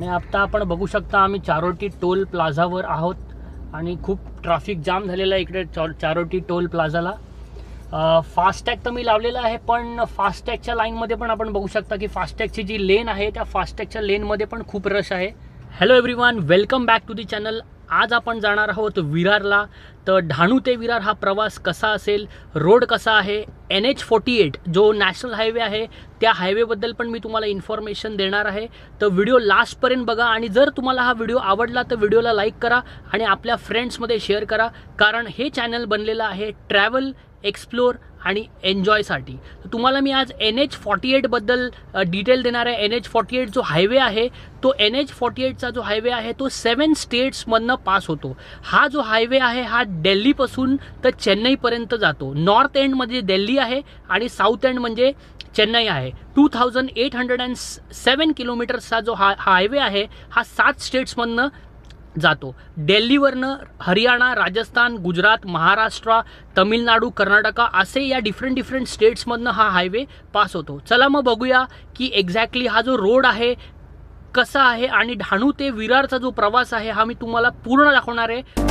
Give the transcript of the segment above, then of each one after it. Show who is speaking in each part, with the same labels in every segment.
Speaker 1: आणि आता आपण बघू शकता आम्ही चारोटी टोल प्लाझावर आहोत आणि खूप ट्रॅफिक जाम झालेला आहे इकडे चारोटी टोल प्लाझाला। फास्टॅग तर मी लावलेला आहे, पण फास्टॅगच्या लाईनमध्ये पण आपण बघू शकता की फास्टॅगची जी लेन आहे त्या फास्टॅगच्या लेनमध्ये पण खूप रश आहे। Hello everyone, welcome back to the channel. आज आपण जाणार आहोत विरारला। तर डहाणू ते विरार हा प्रवास कसा असेल, रोड कसा आहे, NH48 जो नॅशनल हायवे आहे त्या हायवेबद्दल पण मी तुम्हाला इन्फॉर्मेशन देणार आहे। तर व्हिडिओ लास्टपर्यंत बघा आणि जर तुम्हाला हा व्हिडिओ आवडला तर व्हिडिओला लाईक करा आणि आपल्या फ्रेंड्समध्ये शेअर करा, कारण हे चॅनल बनलेलं आहे ट्रॅव्हल, एक्सप्लोर आणि एन्जॉयसाठी। तर तुम्हाला मी आज NH48 बद्दल डिटेल देणार आहे। NH48 जो हायवे आहे तो NH48चा जो हायवे आहे तो 7 स्टेट्समधनं पास होतो। हा जो हायवे आहे हा दिल्लीपासून तर चेन्नईपर्यंत जातो। नॉर्थ एंड म्हणजे दिल्ली आहे आणि साऊथ एंड म्हणजे चेन्नई आहे। 2807 किलोमीटर्सचा जो हायवे आहे हा 7 स्टेट्समधनं जातो। दिल्लीवरनं हरियाणा, राजस्थान, गुजरात, महाराष्ट्र, तमिळनाडू, कर्नाटका असे या डिफरंट स्टेट्समधनं हा हायवे पास होतो। चला मग बघूया की एक्झॅक्टली हा जो रोड आहे कसा आहे आणि डहाणू ते विरारचा जो प्रवास आहे हा मी तुम्हाला पूर्ण दाखवणार आहे।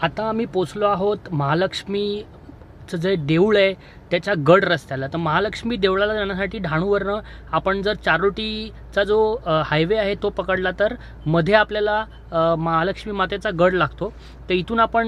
Speaker 1: आता आम्ही पोचलो आहोत महालक्ष्मीचं जे देऊळ आहे त्याच्या गड रस्त्याला। तर महालक्ष्मी देवळाला जाण्यासाठी डहाणूवरनं आपण जर चारोटीचा जो हायवे आहे तो पकडला तर मध्ये आपल्याला महालक्ष्मी मातेचा गड लागतो। तर इथून आपण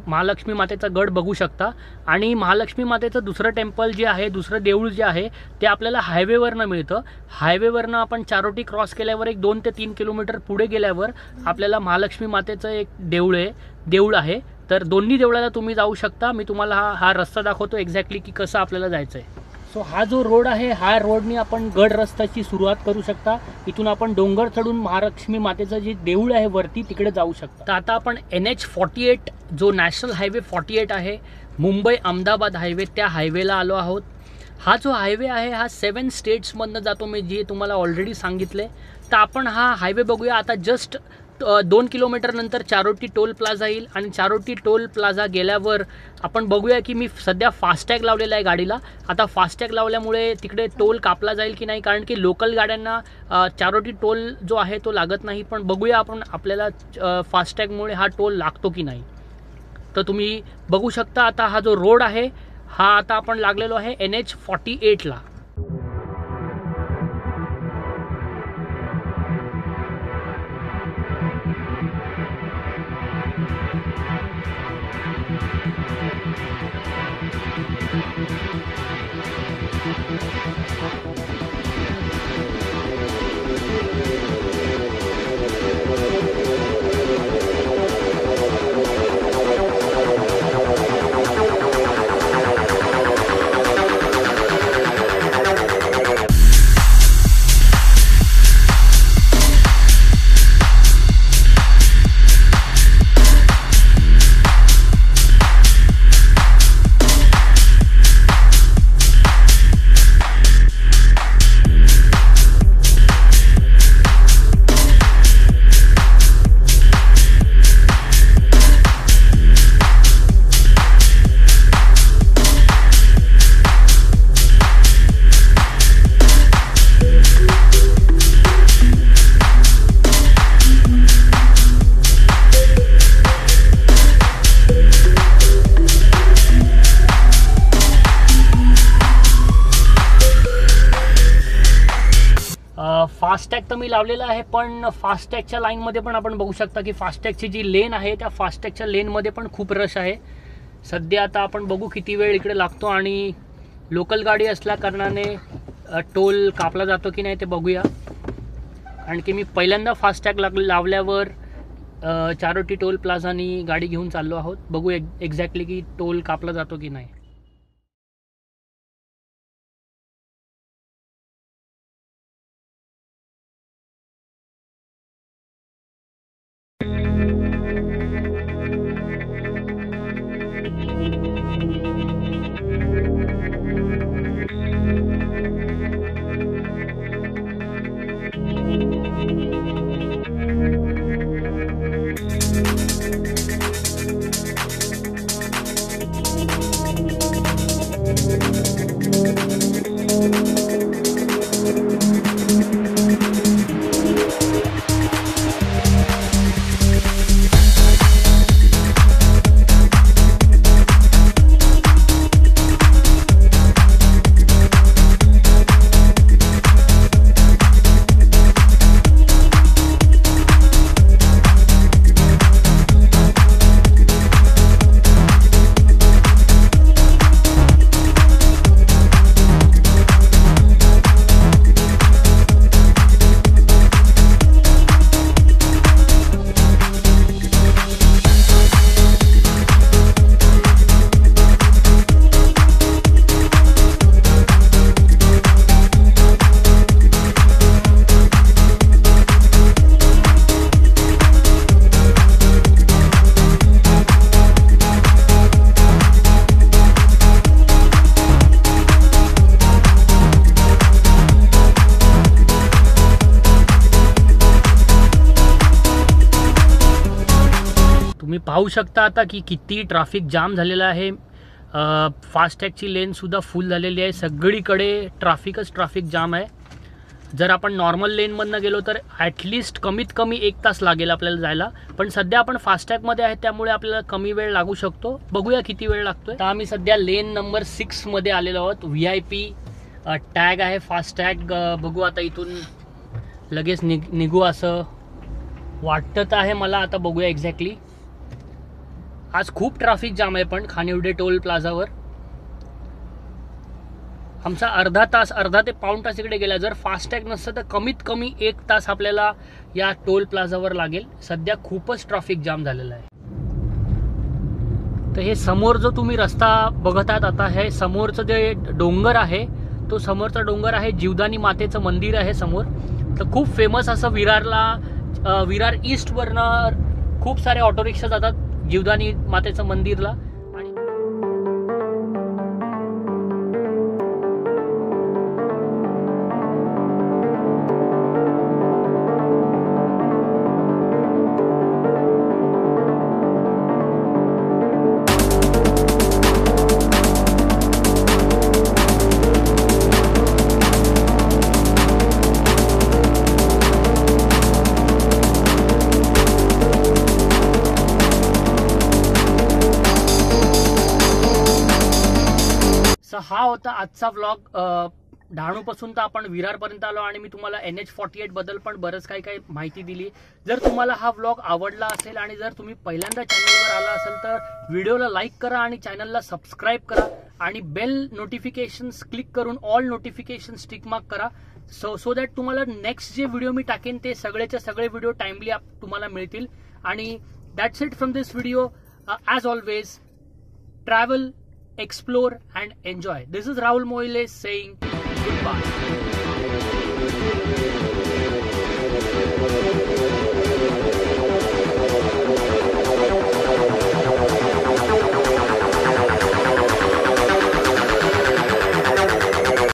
Speaker 1: महालक्ष्मी मातेचा गड बघू शकता आणि महालक्ष्मी मातेचं दुसरं टेम्पल जे आहे, दुसरं देऊळ जे आहे ते आपल्याला हायवेवरनं मिळतं। हायवेवरनं आपण चारोटी क्रॉस केल्यावर एक 2 ते 3 किलोमीटर पुढे गेल्यावर आपल्याला महालक्ष्मी मातेचं एक देऊळ आहे। तर दोन्ही देवळाला तुम्ही जाऊ शकता। मी तुम्हाला हा रस्ता दाखवतो एक्झॅक्टली की कसं आपल्याला जायचं आहे। सो हा जो रोड आहे हा रोडनी आपण गड रस्त्याची सुरुवात करू शकता। इथून आपण डोंगर चढून महालक्ष्मी मातेचं जे देऊळ आहे वरती तिकडे जाऊ शकता। तर आता आपण NH48 जो नॅशनल हायवे 48 आहे, मुंबई अहमदाबाद हायवे, त्या हायवेला आलो आहोत। हा जो हायवे आहे हा 7 स्टेट्समधनं जातो, मी जे तुम्हाला ऑलरेडी सांगितले। तर आपण हा हायवे बघूया। आता जस्ट 2 किलोमीटर नंतर चारोटी टोल प्लाझा येईल आणि चारोटी टोल प्लाझा गेल्यावर आपण बघूया की मी सध्या फास्टॅग लावलेला आहे गाडीला. आता फास्टॅग लावल्यामुळे तिकडे टोल कापला जाईल की नाही, कारण की लोकल गाड्यांना चारोटी टोल जो आहे तो लागत नाही. पण बघूया आपण आपल्याला फास्टॅगमुळे हा टोल लागतो की नाही. तर तुम्ही बघू शकता आता हा जो रोड आहे हा आता आपण लागलेलो आहे NH48ला. फास्टॅग तर मी लावलेला आहे, पण फास्टॅगच्या लाईनमध्ये पण आपण बघू शकता की फास्टॅगची जी लेन आहे त्या फास्टॅगच्या लेनमध्ये पण खूप रश आहे सध्या. आता आपण बघू किती वेळ इकडे लागतो आणि लोकल गाडी असल्या कारणाने टोल कापला जातो की नाही ते बघूया. आणखी मी पहिल्यांदा फास्टॅग लावल्यावर चारोटी टोल प्लाझानी गाडी घेऊन चाललो आहोत. बघू एक्झॅक्टली की टोल कापला जातो की नाही. तुम्ही पाहू शकता आता की किती ट्रॅफिक जाम झालेला आहे. फास्टॅगची लेनसुद्धा फुल झालेली आहे. सगळीकडे ट्रॅफिक जाम आहे. जर आपण नॉर्मल लेनमधनं गेलो तर ॲटलिस्ट कमीत कमी 1 तास लागेल आपल्याला जायला. पण सध्या आपण फास्टॅगमध्ये आहे त्यामुळे आपल्याला कमी वेळ लागू शकतो. बघूया किती वेळ लागतोय. तर आम्ही सध्या लेन नंबर 6 मध्ये आलेलो आहोत. VIP टॅग आहे फास्टॅग. बघू आता इथून लगेच निघू असं वाटत आहे मला. आता बघूया एक्झॅक्टली. आज खूप ट्रॅफिक जाम आहे पण खानिवडे टोल प्लाझावर. आमचा अर्धा ते पाऊण तास इकडे गेला. जर फास्टॅग नसतं तर कमीत कमी 1 तास आपल्याला या टोल प्लाझावर लागेल. सध्या खूपच ट्रॅफिक जाम झालेला आहे. तर हे समोर जो तुम्ही रस्ता बघत आहात आता, हे समोरचं जे डोंगर आहे तो समोरचा डोंगर आहे जीवदानी मातेचं मंदिर आहे समोर. तर खूप फेमस असं विरार ईस्टवरनं खूप सारे ऑटो रिक्षा जातात जीवदानी मातेचं मंदिरला. होता आजचा व्लॉग. डहाणूपासून तर आपण विरारपर्यंत आलो आणि मी तुम्हाला NH48 बद्दल पण बरंच काही माहिती दिली. जर तुम्हाला हा व्लॉग आवडला असेल आणि जर तुम्ही पहिल्यांदा चॅनलवर आला असेल तर व्हिडिओला लाईक करा आणि चॅनलला सबस्क्राईब करा आणि बेल नोटिफिकेशन्स क्लिक करून ऑल नोटिफिकेशन्स टिक मार्क करा. सो दॅट तुम्हाला नेक्स्ट जे व्हिडिओ मी टाकेन ते सगळेच्या सगळे व्हिडिओ टाइमली तुम्हाला मिळतील. आणि that's it from this video. As always, travel, explore and enjoy. This is Rahul Moile saying goodbye.